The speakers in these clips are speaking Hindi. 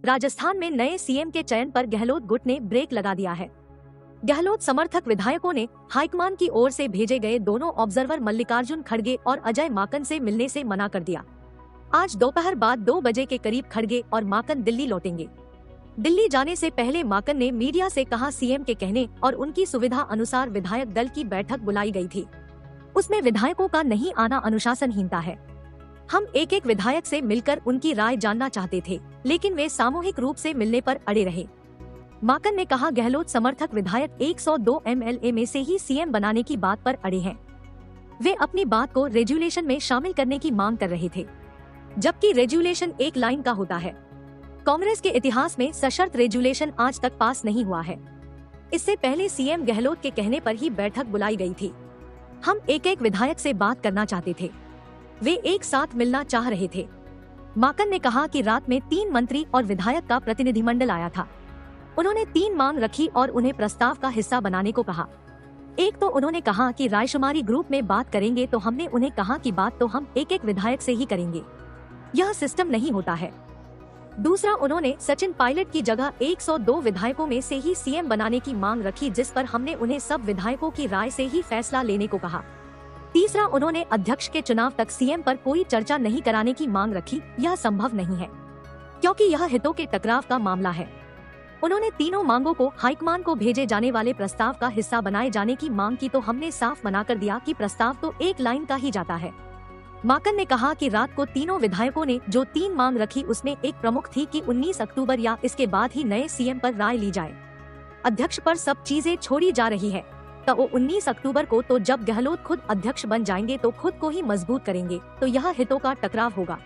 राजस्थान में नए सीएम के चयन पर गहलोत गुट ने ब्रेक लगा दिया है। गहलोत समर्थक विधायकों ने हाईकमान की ओर से भेजे गए दोनों ऑब्जर्वर मल्लिकार्जुन खड़गे और अजय माकन से मिलने से मना कर दिया। आज दोपहर बाद 2 बजे के करीब खड़गे और माकन दिल्ली लौटेंगे। दिल्ली जाने से पहले माकन ने मीडिया से कहा, सीएम के कहने और उनकी सुविधा अनुसार विधायक दल की बैठक बुलाई गई थी, उसमें विधायकों का नहीं आना अनुशासनहीनता है। हम एक एक विधायक से मिलकर उनकी राय जानना चाहते थे, लेकिन वे सामूहिक रूप से मिलने पर अड़े रहे। माकन ने कहा, गहलोत समर्थक विधायक 102 MLA में से ही सीएम बनाने की बात पर अड़े हैं। वे अपनी बात को रेजुलेशन में शामिल करने की मांग कर रहे थे, जबकि रेजुलेशन एक लाइन का होता है। कांग्रेस के इतिहास में सशर्त रेजुलेशन आज तक पास नहीं हुआ है। इससे पहले सीएम गहलोत के कहने पर ही बैठक बुलाई गई थी। हम एक एक विधायक से बात करना चाहते थे, वे एक साथ मिलना चाह रहे थे। माकन ने कहा कि रात में 3 मंत्री और विधायक का प्रतिनिधिमंडल आया था। उन्होंने 3 मांग रखी और उन्हें प्रस्ताव का हिस्सा बनाने को कहा। एक तो उन्होंने कहा कि रायशुमारी ग्रुप में बात करेंगे, तो हमने उन्हें कहा कि बात तो हम एक एक विधायक से ही करेंगे, यह सिस्टम नहीं होता है। दूसरा, उन्होंने सचिन पायलट की जगह 102 विधायकों में से ही सीएम बनाने की मांग रखी, जिस पर हमने उन्हें सब विधायकों की राय से ही फैसला लेने को कहा। तीसरा, उन्होंने अध्यक्ष के चुनाव तक सीएम पर कोई चर्चा नहीं कराने की मांग रखी। यह संभव नहीं है, क्योंकि यह हितों के टकराव का मामला है। उन्होंने तीनों मांगों को हाईकमान को भेजे जाने वाले प्रस्ताव का हिस्सा बनाए जाने की मांग की, तो हमने साफ मना कर दिया कि प्रस्ताव तो एक लाइन का ही जाता है। माकन ने कहा कि रात को तीनों विधायकों ने जो 3 मांग रखी, उसमें एक प्रमुख थी कि 19 अक्टूबर या इसके बाद ही नए सीएम पर राय ली जाए। अध्यक्ष पर सब चीजें छोड़ी जा रही है, तो 19 अक्टूबर को तो जब गहलोत खुद अध्यक्ष बन जाएंगे तो खुद को ही मजबूत करेंगे, तो यह हितों का टकराव होगा।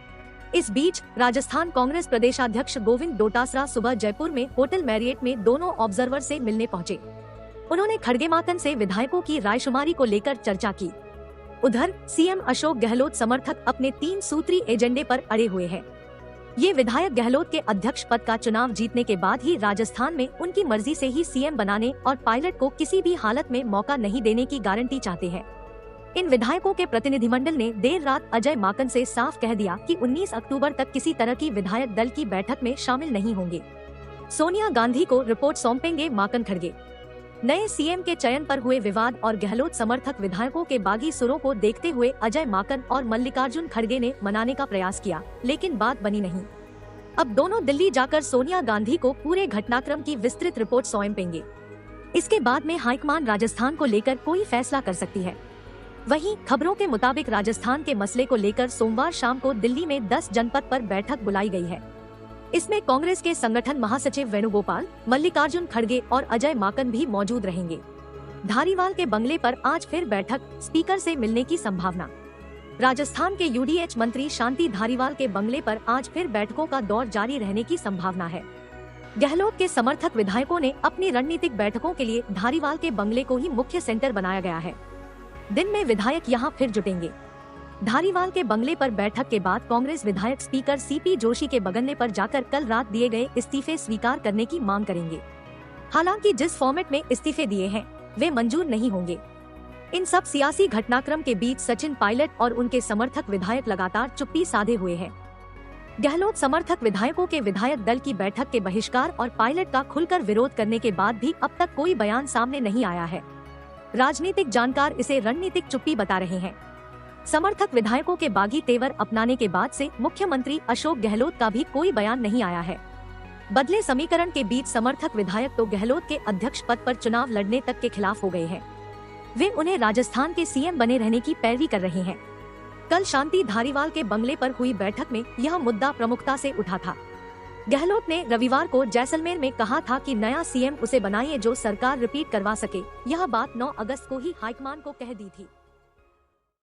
इस बीच राजस्थान कांग्रेस प्रदेशाध्यक्ष गोविंद डोटासरा सुबह जयपुर में होटल मैरियट में दोनों ऑब्जर्वर से मिलने पहुंचे। उन्होंने खड़गे माकन से विधायकों की रायशुमारी को लेकर चर्चा की। उधर सीएम अशोक गहलोत समर्थक अपने 3 सूत्री एजेंडे पर अड़े हुए हैं। ये विधायक गहलोत के अध्यक्ष पद का चुनाव जीतने के बाद ही राजस्थान में उनकी मर्जी से ही सीएम बनाने और पायलट को किसी भी हालत में मौका नहीं देने की गारंटी चाहते हैं। इन विधायकों के प्रतिनिधिमंडल ने देर रात अजय माकन से साफ कह दिया कि 19 अक्टूबर तक किसी तरह की विधायक दल की बैठक में शामिल नहीं होंगे। सोनिया गांधी को रिपोर्ट सौंपेंगे माकन खड़गे। नए सीएम के चयन पर हुए विवाद और गहलोत समर्थक विधायकों के बागी सुरों को देखते हुए अजय माकन और मल्लिकार्जुन खड़गे ने मनाने का प्रयास किया, लेकिन बात बनी नहीं। अब दोनों दिल्ली जाकर सोनिया गांधी को पूरे घटनाक्रम की विस्तृत रिपोर्ट सौंपेंगे। इसके बाद में हाईकमान राजस्थान को लेकर कोई फैसला कर सकती है। वहीं खबरों के मुताबिक राजस्थान के मसले को लेकर सोमवार शाम को दिल्ली में 10 जनपद पर बैठक बुलाई गई है। इसमें कांग्रेस के संगठन महासचिव वेणुगोपाल, मल्लिकार्जुन खड़गे और अजय माकन भी मौजूद रहेंगे। धारीवाल के बंगले पर आज फिर बैठक, स्पीकर से मिलने की संभावना। राजस्थान के यूडीएच मंत्री शांति धारीवाल के बंगले पर आज फिर बैठकों का दौर जारी रहने की संभावना है। गहलोत के समर्थक विधायकों ने अपनी रणनीतिक बैठकों के लिए धारीवाल के बंगले को ही मुख्य सेंटर बनाया गया है। दिन में विधायक यहां फिर जुटेंगे। धारीवाल के बंगले पर बैठक के बाद कांग्रेस विधायक स्पीकर सीपी जोशी के बगलने पर जाकर कल रात दिए गए इस्तीफे स्वीकार करने की मांग करेंगे। हालांकि जिस फॉर्मेट में इस्तीफे दिए हैं वे मंजूर नहीं होंगे। इन सब सियासी घटनाक्रम के बीच सचिन पायलट और उनके समर्थक विधायक लगातार चुप्पी साधे हुए हैं। गहलोत समर्थक विधायकों के विधायक दल की बैठक के बहिष्कार और पायलट का खुलकर विरोध करने के बाद भी अब तक कोई बयान सामने नहीं आया है। राजनीतिक जानकार इसे रणनीतिक चुप्पी बता रहे हैं। समर्थक विधायकों के बागी तेवर अपनाने के बाद से मुख्यमंत्री अशोक गहलोत का भी कोई बयान नहीं आया है। बदले समीकरण के बीच समर्थक विधायक तो गहलोत के अध्यक्ष पद पर चुनाव लड़ने तक के खिलाफ हो गए हैं। वे उन्हें राजस्थान के सीएम बने रहने की पैरवी कर रहे हैं। कल शांति धारीवाल के बंगले पर हुई बैठक में यह मुद्दा प्रमुखता से उठा था। गहलोत ने रविवार को जैसलमेर में कहा था कि नया सीएम उसे बनाइए जो सरकार रिपीट करवा सके। यह बात 9 अगस्त को ही हाईकमान को कह दी थी।